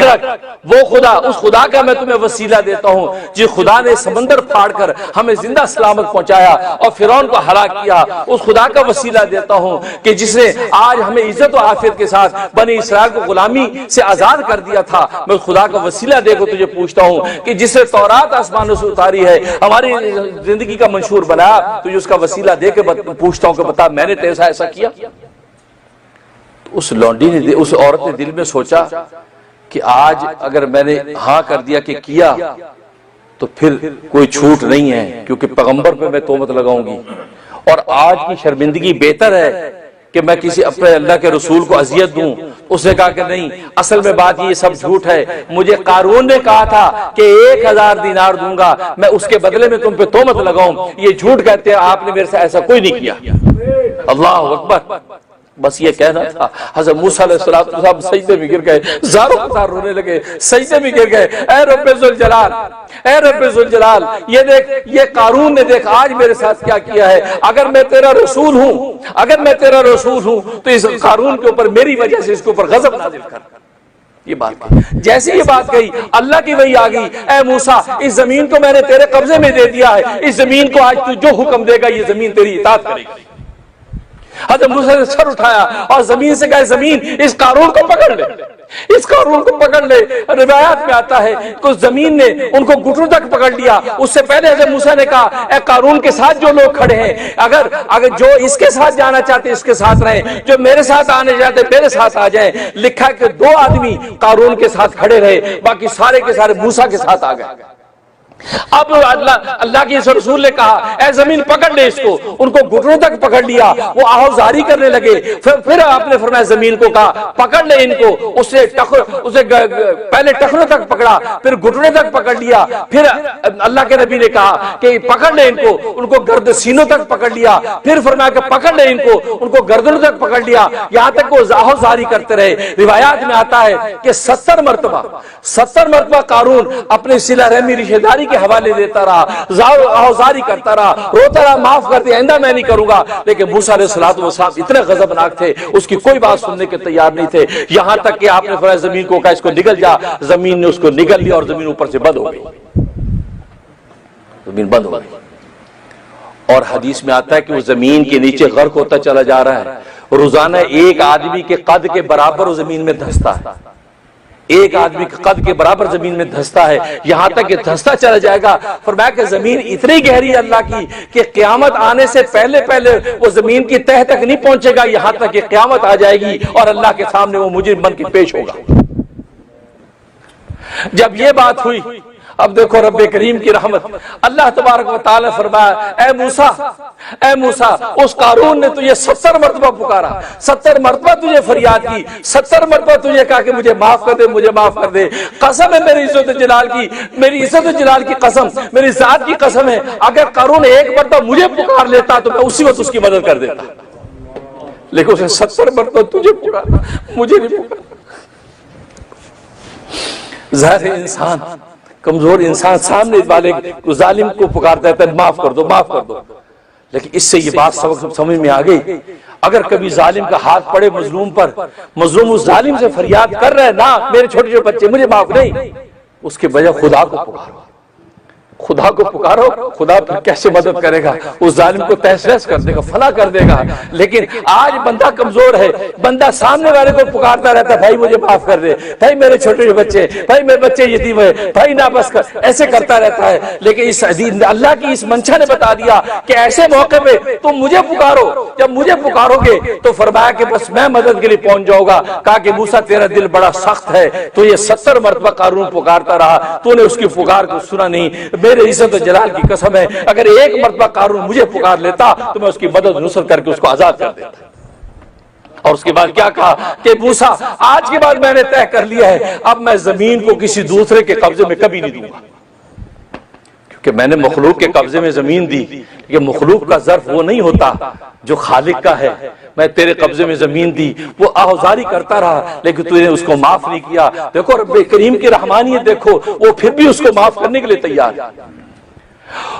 رکھ وہ خدا، اس خدا کا میں تمہیں وسیلہ دیتا ہوں جس خدا نے سمندر پھاڑ کر ہمیں زندہ سلامت پہنچایا اور فرعون کو ہلاک کیا، اس خدا کا وسیلہ دیتا ہوں کہ جس نے آج ہمیں عزت و عافیت کے ساتھ بنی اسرائیل کو غلامی سے آزاد کر دیا تھا، میں اس خدا کا وسیلہ دے کر تجھے پوچھتا ہوں کہ جس نے تورات آسمانوں سے اتاری ہے، ہماری زندگی کا منشور بنایا، تجھے اس کا وسیلہ دے کے پوچھتا ہوں کہ بتا میں نے تیرے ساتھ ایسا کیا؟ اس لونڈی نے، اس عورت نے دل میں سوچا کہ آج اگر میں نے ہاں کر دیا کہ کیا تو پھر کوئی چھوٹ نہیں ہے، کیونکہ پیغمبر پہ میں تہمت لگاؤں گی، اور آج کی شرمندگی بہتر ہے کہ میں کسی اپنے اللہ کے رسول کو اذیت دوں۔ اس نے کہا کہ نہیں، اصل میں بات یہ سب جھوٹ ہے، مجھے قارون نے کہا تھا کہ 1000 دینار دوں گا، میں اس کے بدلے میں تم پہ تہمت لگاؤں، یہ جھوٹ کہتے ہیں، آپ نے میرے سے ایسا کوئی نہیں کیا۔ اللہ اکبر، بس یہ کہنا تھا۔ حضرت موسیٰ علیہ السلام سجدے میں گر گئے، زاروں قطار رونے لگے، سجدے میں گر گئے، اے رب ذوالجلال، اے رب ذوالجلال، یہ دیکھ، یہ قارون نے دیکھ آج میرے ساتھ کیا کیا ہے، اگر میں تیرا رسول ہوں، اگر میں تیرا رسول ہوں تو اس قارون کے اوپر میری وجہ سے اس کے اوپر غضب نازل کر۔ یہ بات کہی، جیسے یہ بات کہی اللہ کی وحی آ گئی، اے موسیٰ اس زمین کو میں نے تیرے قبضے میں دے دیا ہے، اس زمین کو آج تو جو حکم دے گا یہ زمین تیری اطاعت کرے گی۔ حضرت موسیٰ نے سر اٹھایا اور زمین سے کہا زمین اس قارون کو پکڑ لے، اس قارون کو پکڑ لے۔ روایات میں آتا ہے کہ زمین نے ان کو گھٹنوں تک پکڑ لیا۔ اس سے پہلے حضرت موسیٰ نے کہا اے قارون کے ساتھ جو لوگ کھڑے ہیں، اگر جو اس کے ساتھ جانا چاہتے اس کے ساتھ رہیں، جو میرے ساتھ آنے چاہتے میرے ساتھ آ جائیں۔ لکھا کہ 2 آدمی قارون کے ساتھ کھڑے رہے، باقی سارے کے سارے موسیٰ کے ساتھ آ گئے۔ اب اللہ کے اس رسول نے کہا اے زمین پکڑ لے اس کو، ان کو گھٹنوں تک پکڑ لیا، وہ آہوزاری کرنے لگے۔ پھر آپ نے فرمایا زمین کو کہا پکڑ لے ان کو، اسے پہلے ٹخنوں تک پکڑا، پھر گھٹنے تک پکڑ لیا، پھر اللہ کے نبی نے کہا کہ پکڑ لے ان کو گرد سینوں تک پکڑ لیا، پھر فرمایا کہ پکڑ لے ان کو گردنوں تک پکڑ لیا، یہاں تک وہ آہوزاری کرتے رہے۔ روایات میں آتا ہے کہ 70 مرتبہ قارون اپنے صلہ رحمی رشتہ داری کے حوالے دیتا رہا، آہوزاری کرتا رہا، روتا رہا، معاف کر دے، آئندہ میں نہیں کروں گا۔ لیکن موسیٰ علیہ السلام اتنے غضبناک تھے، اس کی کوئی بات سننے کے تیار نہیں تھے، یہاں تک کہ آپ نے فرمایا زمین کو کہا اس کو نگل جا، زمین نے اس کو نگل لیا اور زمین اوپر سے بند ہو گئی، زمین بند ہو گئی۔ اور حدیث میں آتا ہے کہ وہ زمین کے نیچے غرق ہوتا چلا جا رہا ہے، روزانہ ایک آدمی کے قد کے برابر وہ زمین میں دھستا ہے، ایک آدمی کے قد کے برابر زمین میں دھستا ہے، یہاں تک کہ دھستا چلا جائے گا۔ فرمایا کہ زمین اتنی گہری ہے اللہ کی کہ قیامت آنے سے پہلے وہ زمین کی تہ تک نہیں پہنچے گا، یہاں تک کہ قیامت آ جائے گی اور اللہ کے سامنے وہ مجرم بن کے پیش ہوگا۔ جب یہ بات ہوئی، اب دیکھو رب کریم کی رحمت، اللہ تبارک و تعالی فرمایا اے موسیٰ اس قارون نے تجھے 70 مرتبہ پکارا، 70 مرتبہ تجھے فریاد کی، 70 مرتبہ تجھے کہا کہ مجھے معاف کر دے، مجھے معاف کر دے۔ قسم ہے میری عزت و جلال کی، میری عزت و جلال کی قسم، میری ذات کی قسم ہے، اگر قارون ایک مرتبہ مجھے پکار لیتا تو میں اسی وقت اس کی مدد کر دیتا، لیکن اسے 70 مرتبہ تجھے پکارا، مجھے نہیں پکارا۔ ظاہر انسان، کمزور انسان سامنے والے ظالم کو پکارتا ہے معاف کر دو، معاف کر دو، لیکن اس سے یہ بات سمجھ میں آ گئی، اگر کبھی ظالم کا ہاتھ پڑے مظلوم پر، مظلوم اس ظالم سے فریاد کر رہے ہیں نا میرے چھوٹے چھوٹے بچے مجھے معاف نہیں، اس کے بجائے خدا کو پکارو، خدا کو پکارو، خدا پھر کیسے مدد کرے گا، اس ظالم کو تہس نہس کر دے گا، فنا کر دے گا۔ لیکن آج بندہ کمزور ہے، بندہ سامنے والے کو پکارتا رہتا ہے بھائی مجھے معاف کر دے، بھائی میرے چھوٹے بچے، بھائی میرے بچے یتیم ہے، بھائی نہ بس کر، ایسے کرتا رہتا ہے۔ لیکن اس اللہ کی اس منشا نے بتا دیا کہ ایسے موقع پہ تم مجھے پکارو، جب مجھے پکارو گے تو فرمایا کہ بس میں مدد کے لیے پہنچ جاؤں گا۔ کہا کہ موسیٰ تیرا دل بڑا سخت ہے، تو یہ 70 مرتبہ قارون پکارتا رہا، تو نے اس کی پکار کو سنا نہیں، میرے عزت و جلال کی قسم ہے اگر ایک مرتبہ قارون مجھے پکار لیتا تو میں اس کی مدد نصرت کر کے اس کو آزاد کر دیتا۔ اور اس کے بعد کیا کہا کہ موسیٰ آج کے بعد میں نے طے کر لیا ہے اب میں زمین کو کسی دوسرے کے قبضے میں کبھی نہیں دوں گا، کیونکہ میں نے مخلوق کے قبضے میں زمین دی، لیکن مخلوق کا ظرف وہ نہیں ہوتا جو خالق کا ہے۔ میں تیرے قبضے میں زمین دی، وہ آہوزاری کرتا رہا لیکن تو نے اس کو معاف نہیں کیا۔ دیکھو رب کریم کی رحمانیت دیکھو، وہ پھر بھی اس کو معاف کرنے کے لیے تیار ہے۔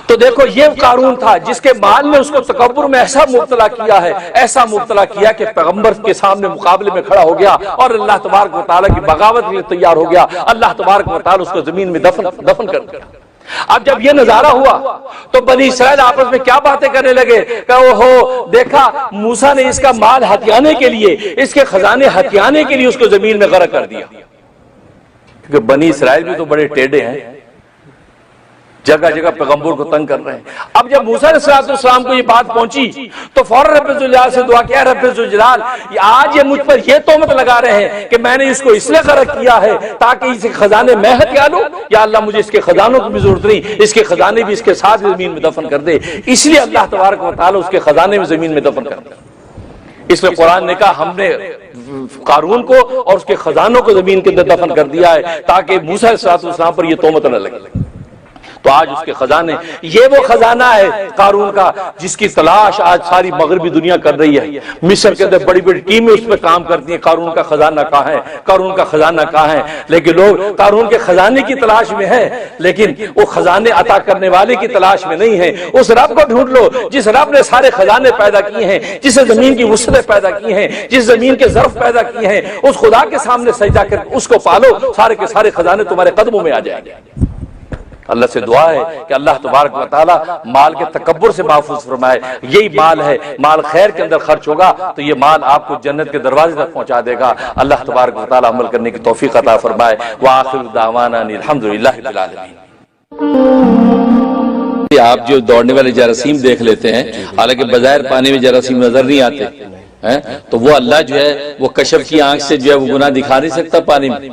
تو دیکھو یہ قارون تھا جس کے مال نے اس کو تکبر میں ایسا مبتلا کیا ہے، ایسا مبتلا کیا کہ پیغمبر کے سامنے مقابلے میں کھڑا ہو گیا اور اللہ تبارک و تعالیٰ کی بغاوت کے لیے تیار ہو گیا، اللہ تبارک و تعالیٰ اس کو زمین میں دفن کر دیا۔ اب جب یہ نظارہ ہوا تو بنی اسرائیل آپس میں کیا باتیں کرنے لگے کہ اوہو دیکھا موسیٰ نے اس کا مال ہتھیانے کے لیے، اس کے خزانے ہتھیانے کے لیے اس کو زمین میں غرق کر دیا، کیونکہ بنی اسرائیل بھی تو بڑے ٹیڑے ہیں، جگہ جگہ پیغمبر کو تنگ کر رہے ہیں۔ اب جب موسیٰ علیہ السلام کو یہ بات پہنچی تو فوراً رب ذوالجلال سے دعا کیا، رب ذوالجلال آج یہ مجھ پر یہ تہمت لگا رہے ہیں کہ میں نے اس کو اس لیے غرق کیا ہے تاکہ اس کے خزانے میں ہتھیا لوں، یا اللہ مجھے اس کے خزانوں کی بھی ضرورت نہیں، اس کے خزانے بھی اس کے ساتھ زمین میں دفن کر دے۔ اس لیے اللہ تبارک و تعالیٰ اس کے خزانے میں زمین میں دفن کر دے۔ اس میں قرآن نے کہا ہم نے قارون کو اور اس کے خزانوں کو زمین کے اندر دفن کر دیا ہے تاکہ موسیٰ علیہ السلام پر یہ تہمت نہ لگے۔ تو آج اس کے خزانے، یہ وہ خزانہ ہے قارون کا جس کی تلاش آج ساری مغربی دنیا کر رہی ہے۔ مصر کے اندر بڑی بڑی ٹیمیں اس پہ کام کرتی ہیں، قارون کا خزانہ کہاں ہے، قارون کا خزانہ کہاں ہے، لیکن لوگ قارون کے خزانے کی تلاش میں ہیں، لیکن وہ خزانے عطا کرنے والے کی تلاش میں نہیں ہیں۔ اس رب کو ڈھونڈ لو جس رب نے سارے خزانے پیدا کیے ہیں، جس نے زمین کی وسعتیں پیدا کی ہیں، جس زمین کے ظرف پیدا کیے ہیں، اس خدا کے سامنے سجدہ کر اس کو پالو، سارے کے سارے خزانے تمہارے قدموں میں آ جائیں گے۔ اللہ سے دعا ہے کہ اللہ تبارک و تعالیٰ مال کے تکبر سے محفوظ فرمائے۔ یہی مال ہے، مال خیر کے اندر خرچ ہوگا تو یہ مال آپ کو جنت کے دروازے تک پہنچا دے گا۔ اللہ تبارک و تعالیٰ عمل کرنے کی توفیق عطا فرمائے۔ وآخر دعوانا الحمدللہ رب العالمین۔ آپ جو دوڑنے والے جراثیم دیکھ لیتے ہیں، حالانکہ بظاہر پانی میں جراثیم نظر نہیں آتے، تو وہ اللہ جو ہے وہ کشف کی آنکھ سے جو ہے وہ گناہ دکھا نہیں سکتا پانی میں،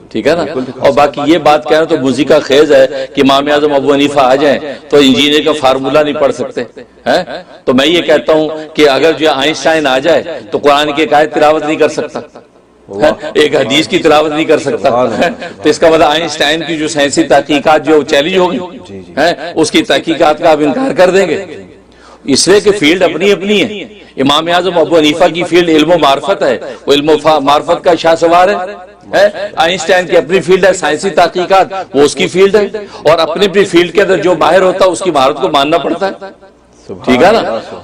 ٹھیک ہے نا۔ اور باقی یہ بات کہنا تو موزی کا خیز ہے کہ امام اعظم ابو حنیفہ آ جائیں تو انجینئر کا فارمولہ نہیں پڑھ سکتے، تو میں یہ کہتا ہوں کہ اگر جو آئنسٹائن آ جائے تو قرآن کی ایک آیت تلاوت نہیں کر سکتا، ایک حدیث کی تلاوت نہیں کر سکتا، تو اس کا مطلب آئنسٹائن کی جو سائنسی تحقیقات جو چیلنج ہوگی اس کی تحقیقات کا آپ انکار کر دیں گے، اس لیے کہ فیلڈ اپنی اپنی ہے۔ امام اعظم ابو حنیفہ کی فیلڈ علم و معرفت ہے، وہ علم و معرفت کا شاہ سوار ہے۔ آئنسٹائن کی اپنی فیلڈ ہے سائنسی تحقیقات، وہ اس کی فیلڈ ہے، اور اپنی اپنی فیلڈ کے اندر جو ماہر ہوتا ہے اس کی مہارت کو ماننا پڑتا ہے، ٹھیک ہے نا۔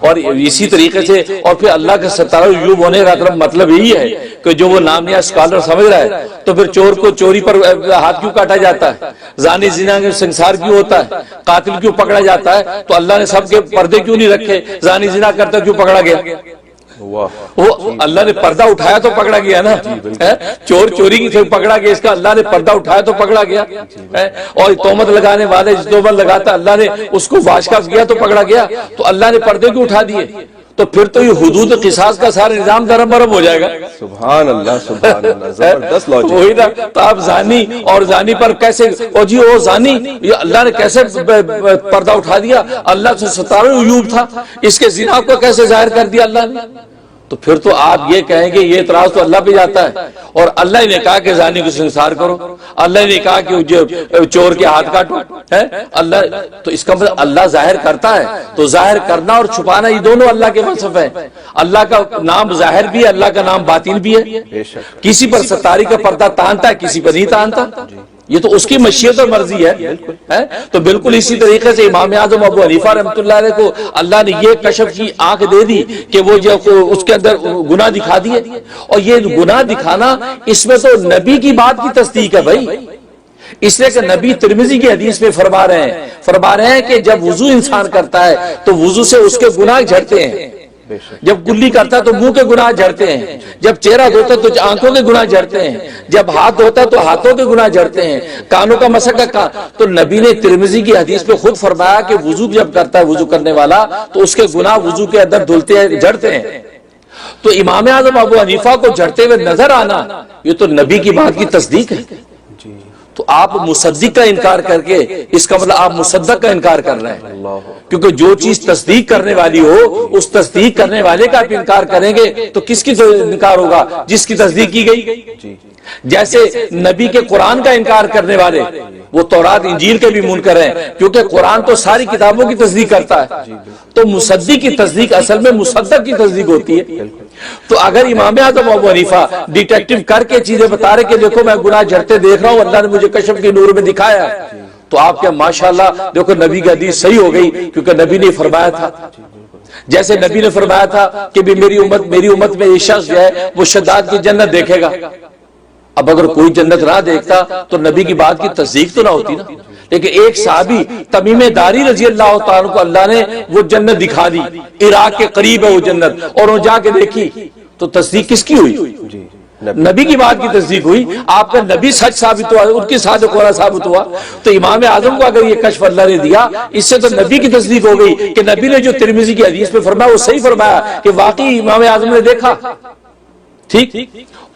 اور اسی طریقے سے اور پھر اللہ کا ستارہ عیوب ہونے کا مطلب یہی ہے کہ جو وہ نام نیا اسکالر سمجھ رہا ہے تو پھر چور کو چوری پر ہاتھ کیوں کاٹا جاتا ہے، زانی زنا کے سنسار کیوں ہوتا ہے، قاتل کیوں پکڑا جاتا ہے، تو اللہ نے سب کے پردے کیوں نہیں رکھے، زانی زنا کرتا کیوں پکڑا گیا، وہ اللہ نے پردہ اٹھایا تو پکڑا گیا نا، چور چوری کی سے پکڑا گیا، اس کا اللہ نے پردہ اٹھایا تو پکڑا گیا، اور تہمت لگانے والے جس تہمت لگاتا اللہ نے اس کو واشکاف کیا تو پکڑا گیا، تو اللہ نے پردے کیوں اٹھا دیے، تو پھر تو یہ حدود قصاص کا سارا نظام درم برم ہو جائے گا۔ سبحان اللہ سبحان اللہ، زبردست لاجک۔ وہی نا، تو آپ زانی اور زانی پر کیسے، اور جی وہ زانی یہ اللہ نے کیسے پردہ اٹھا دیا، اللہ سے ستارہ عیوب تھا، اس کے زنا کو کیسے ظاہر کر دیا اللہ نے، تو پھر تو آپ یہ کہیں گے یہ اعتراض تو اللہ پہ جاتا ہے، اور اللہ نے کہا کہ زانی کو سنسار کرو، اللہ نے کہا کہ چور کے ہاتھ کاٹو، اللہ، تو اس کا مطلب اللہ ظاہر کرتا ہے، تو ظاہر کرنا اور چھپانا یہ دونوں اللہ کے وصف ہیں۔ اللہ کا نام ظاہر بھی ہے، اللہ کا نام باطن بھی ہے، کسی پر ستاری کا پردہ تانتا ہے، کسی پر نہیں تانتا، یہ تو اس کی مشیت اور مرضی ہے۔ تو بالکل اسی طریقے سے امام اعظم ابو حنیفہ رحمۃ اللہ علیہ کو اللہ نے یہ کشف کی آنکھ دے دی کہ وہ جو اس کے اندر گناہ دکھا دیے، اور یہ گناہ دکھانا اس میں تو نبی کی بات کی تصدیق ہے بھائی، اس لیے کہ نبی ترمذی کی حدیث میں فرما رہے ہیں کہ جب وضو انسان کرتا ہے تو وضو سے اس کے گناہ جھڑتے ہیں، جب کلی کرتا ہے تو منہ کے گناہ جھڑتے ہیں، جب چہرہ دھوتا تو آنکھوں کے گناہ جھڑتے ہیں، جب ہاتھ دھوتا تو ہاتھوں کے گناہ جھڑتے ہیں، کانوں کا مسح کا، تو نبی نے ترمذی کی حدیث پہ خود فرمایا کہ وضو جب کرتا ہے وضو کرنے والا تو اس کے گناہ وضو کے اندر دھلتے ہیں، جھڑتے ہیں۔ تو امام اعظم ابو حنیفہ کو جھڑتے ہوئے نظر آنا یہ تو نبی کی بات کی تصدیق ہے، تو آپ مصدق کا انکار کر کے اس کا مطلب آپ مصدق کا انکار کر رہے ہیں، کیونکہ جو چیز تصدیق کرنے والی ہو اس تصدیق کرنے والے کا آپ انکار کریں گے تو کس کی انکار ہوگا، جس کی تصدیق کی گئی۔ جیسے نبی کے قرآن کا انکار کرنے والے وہ تورات انجیل کے بھی منکر ہیں، کیونکہ قرآن تو ساری کتابوں کی تصدیق کرتا ہے، تو مصدق کی تصدیق اصل میں مصدق کی تصدیق ہوتی ہے۔ تو اگر امام اعظم ابو حنیفہ ڈیٹیکٹو کر کے چیزیں بتا رہے کہ دیکھو میں گناہ جھڑتے دیکھ رہا ہوں، اللہ نے مجھے کشف کے نور میں دکھایا ہے، تو آپ کیا ماشاءاللہ دیکھو نبی کی حدیث صحیح ہو گئی، کیونکہ نبی نے فرمایا تھا، جیسے نبی نے فرمایا تھا کہ بھی میری امت میں یہ شخص جو ہے وہ شداد کی جنت دیکھے گا۔ اب اگر کوئی جنت نہ دیکھتا تو نبی کی بات کی تصدیق تو نہ ہوتی نا، لیکن ایک صحابی تمیم داری رضی اللہ تعالیٰ کو اللہ نے وہ جنت دکھا دی، عراق کے قریب ہے وہ جنت، اور وہ جا کے دیکھی تو تصدیق کس کی ہوئی؟ نبی کی بات کی تصدیق ہوئی۔ آپ کا نبی سچ ثابت ہوا، ان کی صادق ہونا ثابت ہوا، تو امام اعظم کو اگر یہ کشف اللہ نے دیا، اس سے تو نبی کی تصدیق ہو گئی کہ نبی نے جو ترمذی کی حدیث میں فرمایا وہ صحیح فرمایا کہ واقعی امام اعظم نے دیکھا۔ ٹھیک،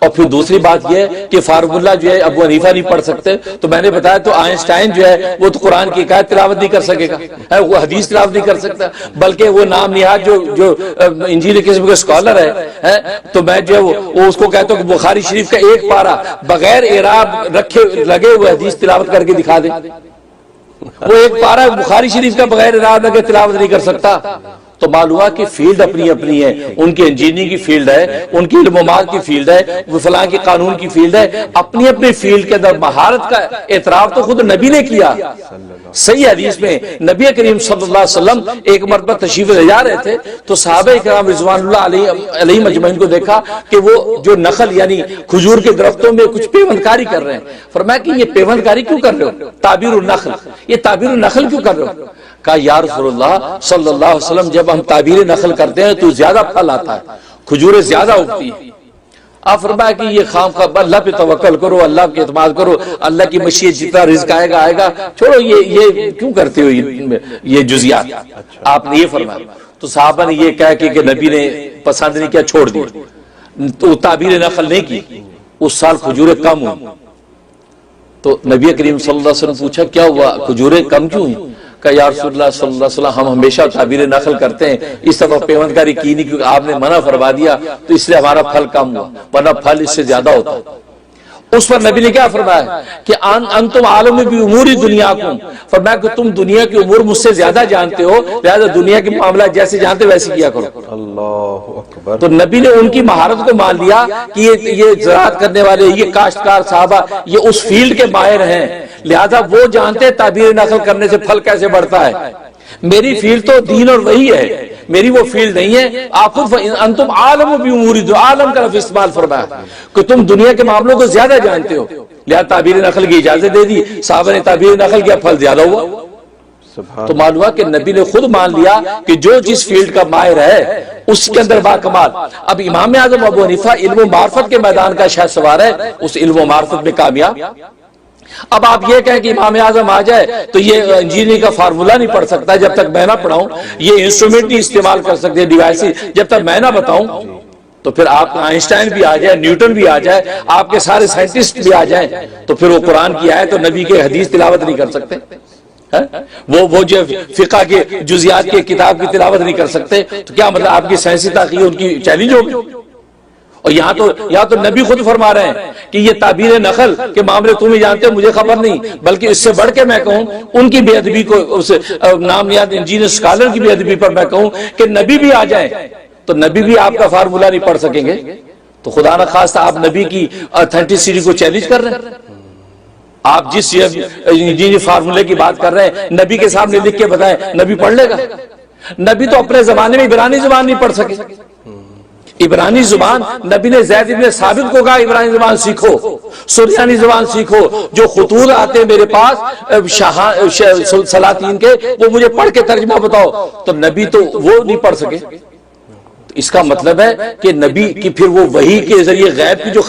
اور پھر دوسری بات یہ ہے کہ فارمولہ جو ہے ابو حنیفہ نہیں پڑھ سکتے، تو میں نے بتایا تو آئنسٹائن جو ہے وہ تو قرآن کی حکایت تلاوت نہیں کر سکے گا، وہ حدیث تلاوت نہیں کر سکتا، بلکہ وہ نام نہاد جو انجیل قسم کا اسکالر ہے، تو میں جو وہ اس کو کہتا ہوں کہ بخاری شریف کا ایک پارہ بغیر اعراب رکھے لگے ہوئے حدیث تلاوت کر کے دکھا دے، وہ ایک پارہ بخاری شریف کا بغیر اعراب لگے تلاوت نہیں کر سکتا۔ تو معلوم ہوا کہ فیلڈ اپنی اپنی ہے، ان کی انجینئرنگ کی فیلڈ ہے، ان کی علم و مال کی فیلڈ ہے، وہ فلاں کی قانون کی فیلڈ ہے، اپنی اپنی فیلڈ کے اندر مہارت کا اعتراف تو خود نبی نے کیا۔ صحیح حدیث میں نبی کریم صلی اللہ علیہ وسلم ایک مرتبہ تشریف لے جا رہے تھے تو صحابہ کرام رضوان اللہ علیہ مجمعین کو دیکھا کہ وہ جو نخل یعنی کھجور کے درختوں میں کچھ پیوند کاری کر رہے ہیں۔ فرمایا کہ یہ پیوند کاری کیوں کر رہے ہو؟ تعبیر النخل، یہ تعبیر النخل کیوں کر رہے ہو؟ کہا یا رسول اللہ صلی اللہ علیہ وسلم جب ہم تعبیر نخل کرتے ہیں تو زیادہ پھل آتا ہے، کھجوریں زیادہ اگتی ہیں۔ آپ فرمایا کہ یہ خام خواہ اللہ پہ توکل کرو، اللہ پہ اعتماد کرو، اللہ کی مشیت جتنا رزق آئے گا آئے گا، چھوڑو یہ کیوں کرتے ہو یہ جزیات۔ آپ نے یہ فرمایا تو صحابہ نے یہ کہا کہ نبی نے پسند نہیں کیا، چھوڑ دیا، تو تعبیر نخل نہیں کی، اس سال کھجوریں کم ہوئی۔ تو نبی کریم صلی اللہ علیہ وسلم پوچھا کیا ہوا، کھجوریں کم کیوں ہوئی؟ کہ یا رسول اللہ صلی اللہ علیہ وسلم ہم ہمیشہ تعبیر نخل کرتے ہیں، اس طرح پیوند کاری کی نہیں کیونکہ آپ نے منع فرما دیا تو اس لیے ہمارا پھل کم ہوا، ورنہ پھل اس سے زیادہ ہوتا۔ اس پر نبی نے کیا فرمایا کہ انتم عالم بامور دنیاکم، فرمایا کہ تم دنیا کی امور مجھ سے زیادہ جانتے ہو، لہذا دنیا کے معاملات جیسے جانتے ویسے کیا کرو۔ اللہ اکبر۔ تو نبی نے ان کی مہارت کو مان لیا کہ یہ زراعت کرنے والے، یہ کاشتکار صحابہ یہ اس فیلڈ کے ماہر ہیں، لہذا وہ جانتے تعبیر نخل کرنے سے پھل کیسے بڑھتا ہے۔ میری فیلڈ تو دین اور وحی ہے، میری وہ فیلڈ نہیں ہے۔ آپ خود انتم عالم بامور، عالم کا لفظ استعمال فرمایا کہ تم دنیا کے معاملوں کو زیادہ جانتے ہو، لہذا تعبیر نخل کی اجازت دے دی، صحابہ نے تعبیر نخل کیا، پھل زیادہ ہوا۔ تو معلوم ہوا کہ نبی نے خود مان لیا کہ جو جس فیلڈ کا ماہر ہے اس کے اندر با کمال۔ اب امام اعظم ابو حنیفہ علم و معرفت کے میدان کا شاہ سوار ہے، اس علم و معرفت میں کامیاب۔ اب آپ یہ کہیں کہ امام اعظم آ جائے تو یہ انجینئرنگ کا فارمولہ نہیں پڑھ سکتا جب تک میں نہ پڑھاؤں، یہ انسٹرومنٹ نہیں استعمال کر سکتے ڈیوائس جب تک میں نہ بتاؤں، تو پھر آپ آئنسٹائن بھی آ جائے، نیوٹن بھی آ جائے، آپ کے سارے سائنٹسٹ بھی آ جائیں، تو پھر وہ قرآن کی آیت اور نبی کے حدیث تلاوت نہیں کر سکتے، وہ جو فقہ کے جزیات کے کتاب کی تلاوت نہیں کر سکتے، تو کیا مطلب آپ کی سائنسی تحقیق ان کی چیلنج ہوگی؟ اور یہاں تو نبی خود فرما رہے ہیں کہ یہ تعبیر نخل کے معاملے تم ہی جانتے ہو، مجھے خبر نہیں، بلکہ اس سے بڑھ کے میں کہوں ان کی بے ادبی کو، اس نام یاد انجینئر اسکالر کی بے ادبی پر میں کہوں کہ نبی بھی آ جائیں تو نبی بھی آپ کا فارمولہ نہیں پڑھ سکیں گے، تو خدا نہ خواستہ آپ نبی کی اتھینٹسٹی کو چیلنج کر رہے ہیں۔ آپ جس انجینئر فارمولے کی بات کر رہے ہیں نبی کے سامنے لکھ کے بتائیں، نبی پڑھ لے گا؟ نبی تو اپنے زمانے میں عبرانی زبان نہیں پڑھ سکے، عبرانی زبان نبی نے زید بن ثابت کو کہا عبرانی زبان سیکھو، سریانی زبان سیکھو، جو خطوط آتے ہیں میرے پاس سلاطین کے وہ مجھے پڑھ کے ترجمہ بتاؤ، تو نبی تو وہ نہیں پڑھ سکے۔ اس کا مطلب ہے کہ نبی کی پھر وہ وحی کے ذریعے غیب کی جو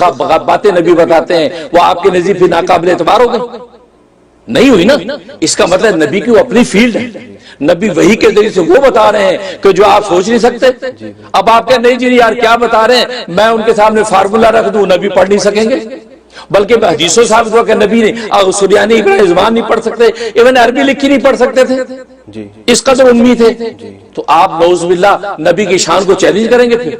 باتیں نبی بتاتے ہیں وہ آپ کے نزدیک پھر ناقابل اعتبار ہو گئی؟ نہیں ہوئی نا۔ اس کا مطلب نبی کی وہ اپنی فیلڈ ہے، نبی وحی کے ذریعے سے وہ بتا رہے ہیں کہ جو آپ سوچ نہیں سکتے۔ اب آپ کہ نہیں جی یار کیا بتا رہے ہیں، میں ان کے سامنے فارمولہ رکھ دوں، نبی پڑھ نہیں سکیں گے، بلکہ حدیثوں ثابت ہوا کہ نبی نے سریانی عبرانی زبان نہیں پڑھ سکتے، ایون عربی لکھی نہیں پڑھ سکتے تھے، اس قدر امی تھے۔ تو آپ نعوذ باللہ نبی کی شان کو چیلنج کریں گے؟ پھر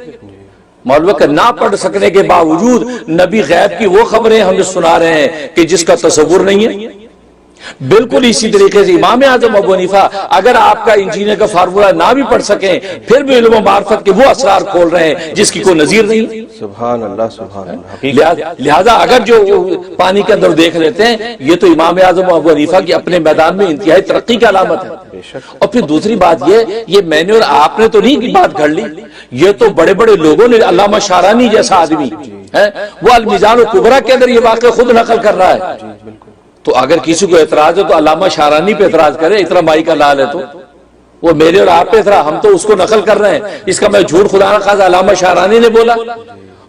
معلوم ہے کہ نہ پڑھ سکنے کے باوجود نبی غیب کی وہ خبریں ہمیں سنا رہے ہیں کہ جس کا تصور نہیں ہے۔ بالکل اسی طریقے سے امام اعظم ابو حنیفہ اگر آپ کا انجینئر کا فارمولا نہ بھی پڑھ سکیں پھر بھی علم و معرفت کے وہ اسرار کھول رہے ہیں جس کی کوئی نظیر نہیں. سبحان اللہ سبحان اللہ. لہذا اگر جو پانی کے اندر دیکھ لیتے ہیں یہ تو امام اعظم ابو حنیفہ کی اپنے میدان میں انتہائی ترقی کی علامت ہے. اور پھر دوسری بات یہ میں نے اور آپ نے تو نہیں کی بات گھڑ لی, یہ تو بڑے بڑے لوگوں نے, علامہ شارانی جیسا آدمی ہے وہ المیزان الکبریٰ کے اندر یہ واقعہ خود نقل کر رہا ہے. تو اگر کسی کو اعتراض ہے تو علامہ شارانی پہ اعتراض کرے, اتنا مائی کا لال ہے تو وہ میرے اور آپ پہ اعتراض, ہم تو اس کو نقل کر رہے ہیں. اس کا میں جھوٹ خدا نہ خواستہ علامہ شارانی نے بولا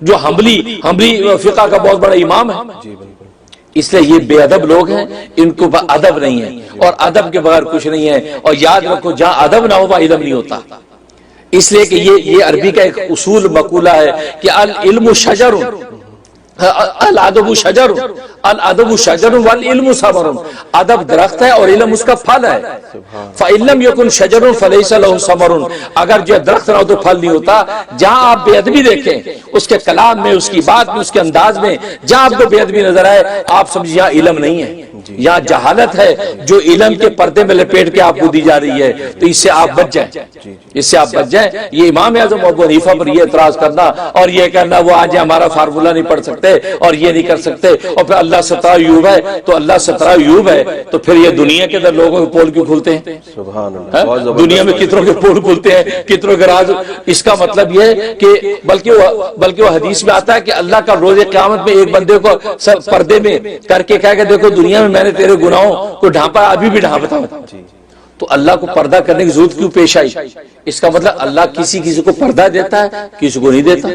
جو حنبلی فقہ کا بہت بڑا امام ہے. اس لیے یہ بے ادب لوگ ہیں, ان کو ادب نہیں ہے اور ادب کے بغیر کچھ نہیں ہے. اور یاد رکھو جہاں ادب نہ ہو وہاں علم نہیں ہوتا. اس لیے کہ یہ عربی کا ایک اصول مقولہ ہے کہ العلم شجر الادب شجر الادب شجر والعلم ثمر. ادب درخت ہے اور علم اس کا پھل ہے. فإن لم يكن شجر فليس له ثمر. اگر جو درخت نہ ہو تو پھل نہیں ہوتا. جہاں آپ بے ادبی دیکھیں اس کے کلام میں, اس کی بات میں, اس کے انداز میں, جہاں آپ کو بے ادبی نظر آئے آپ سمجھیں یہاں علم نہیں ہے, یہاں جہالت ہے جو علم کے پردے میں لپیٹ کے آپ کو دی جا رہی ہے. تو اس سے آپ بچ جائیں, اس سے آپ بچ جائیں. یہ امام اعظم ابو حنیفہ پر یہ اعتراض کرنا اور یہ کہنا وہ آج ہمارا فارمولہ نہیں پڑھ سکتے اور یہ نہیں کر سکتے اور پھر اللہ 17 ایوب ہے تو اللہ 17 ایوب ہے تو پھر یہ دنیا کے اندر لوگوں کے پول کیوں کھلتے ہیں؟ سبحان اللہ. دنیا میں کتنوں کے پول کھلتے ہیں, کتنوں کے راز. اس کا مطلب یہ ہے کہ بلکہ وہ حدیث میں آتا ہے کہ اللہ کا روز قیامت میں ایک بندے کو پردے میں کر کے کہا کہ دیکھو دنیا میں نے تیرے گناہوں کو ڈھانپا, ابھی بھی ڈھانپتا ہوں. تو اللہ کو پردہ کرنے کی ضرورت کیوں پیش آئی؟ اس کا مطلب اللہ کسی کو پردہ دیتا ہے, کسی کو نہیں دیتا.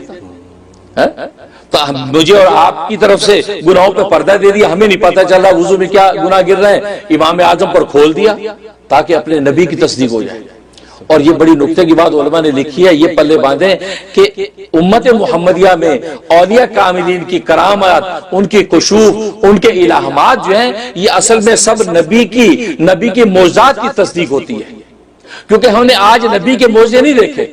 تو مجھے اور آپ کی طرف سے گناہوں پہ پردہ دے دیا, ہمیں نہیں پتا چل رہا وضو میں کیا گناہ گر رہے ہیں, امام اعظم پر کھول دیا تاکہ اپنے نبی کی تصدیق ہو جائے. اور یہ بڑی نکتے کی بات علماء نے لکھی ہے, یہ پلے باندھیں کہ امت محمدیہ میں اولیاء کاملین کی کرامات, ان کی کشوف, ان کے الہامات جو ہیں یہ اصل میں سب نبی کی معجزات کی تصدیق ہوتی ہے. کیونکہ ہم نے آج نبی کے معجزے نہیں دیکھے,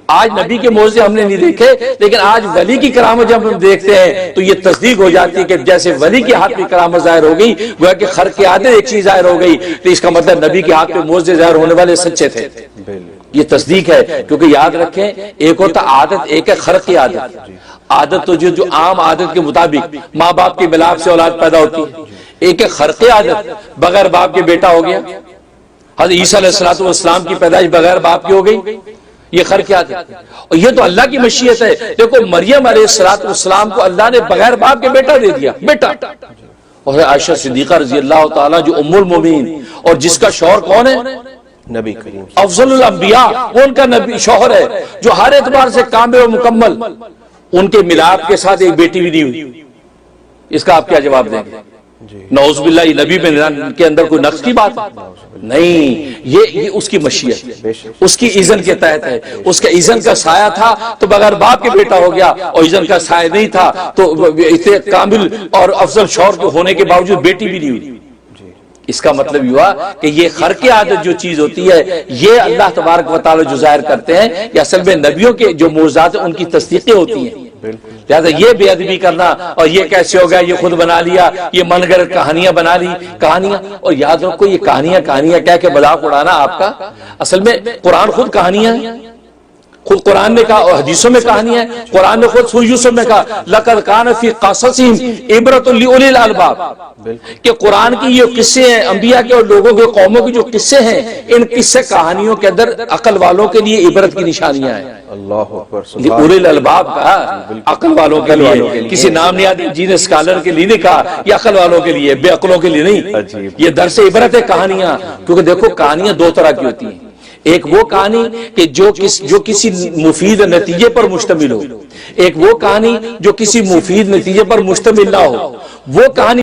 آج نبی کے معجزے ہم نے نہیں دیکھے, لیکن آج ولی کی کرامت جب ہم دیکھتے ہیں تو یہ تصدیق ہو جاتی ہے کہ جیسے ولی کے ہاتھ میں کرامت ظاہر ہو گئی گویا کہ خرق عادت ایک چیز ظاہر ہو گئی, تو اس کا مطلب نبی کے ہاتھ میں معجزے ظاہر ہونے والے سچے تھے. یہ تصدیق ہے. کیونکہ یاد رکھیں ایک ہوتا عادت, ایک ہے خرق عادت. عادت تو جو عام عادت کے مطابق ماں باپ کے ملاپ سے اولاد پیدا ہوتی ہے. ایک ہے خرق عادت, بغیر باپ کے بیٹا ہو گیا. حضرت عیسیٰ علیہ السلام کی پیدائش بغیر باپ کی ہو گئی, یہ خرق عادت. اور یہ تو اللہ کی مشیت ہے. دیکھو مریم علیہ السلام کو اللہ نے بغیر باپ کے بیٹا دے دیا, بیٹا. اور عائشہ صدیقہ رضی اللہ تعالیٰ جو ام المومنین اور جس کا شوہر کون ہے؟ نبی کریم افضل الانبیاء, وہ ان کا نبی شوہر ہے جو ہر اعتبار سے کامل و مکمل. ان کے ملاپ کے ساتھ ایک بیٹی بھی نہیں ہوئی. اس کا آپ کیا جواب دیں گے؟ نعوذ باللہ, یہ نبی کے اندر کوئی نقص کی بات نہیں, یہ اس کی مشیت, اس کی اذن کے تحت ہے. اس کے اذن کا سایہ تھا تو بغیر باپ کے بیٹا ہو گیا, اور اذن کا سایہ نہیں تھا تو اتنے کامل اور افضل شوہر کے ہونے کے باوجود بیٹی بھی نہیں ہوئی. اس کا مطلب یہ ہوا کہ یہ خرق عادت جو چیز ہوتی ہے یہ اللہ تبارک و تعالی جو ظاہر کرتے ہیں یہ اصل میں نبیوں کے جو معجزات ہیں ان کی تصدیقیں ہوتی ہیں. لہذا یہ بے ادبی کرنا اور یہ کیسے ہو گیا, یہ خود بنا لیا, یہ من گھڑت کہانیاں بنا لی, کہانیاں. اور یاد رکھو یہ کہانیاں کہہ کے مذاق اڑانا آپ کا, اصل میں قرآن خود کہانیاں ہیں. خود قرآن نے کہا اور حدیثوں میں کہانیاں ہیں. قرآن نے خود سورہ یوسف میں کہا لقد کان فی قصصہم عبرۃ لأولی الالباب, کہ قرآن کی یہ قصے ہیں انبیاء کے اور لوگوں کے قوموں کی جو قصے ہیں ان قصے کہانیوں کے اندر عقل والوں کے لیے عبرت کی نشانیاں ہیں. اللہ اکبر. اولی الالباب کہا, عقل والوں کے لیے, کسی نام نہیں آتے جن اسکالر کے لیے نہیں کہا, یہ عقل والوں کے لیے, بے عقلوں کے لیے نہیں. یہ درس عبرت ہے کہانیاں. کیونکہ دیکھو کہانیاں دو طرح کی ہوتی ہیں. ایک وہ کہانی کہ جو کسی مفید نتیجے پر مشتمل ہو, ایک وہ کہانی جو کسی مفید نتیجے پر مشتمل نہ ہو. وہ کہانی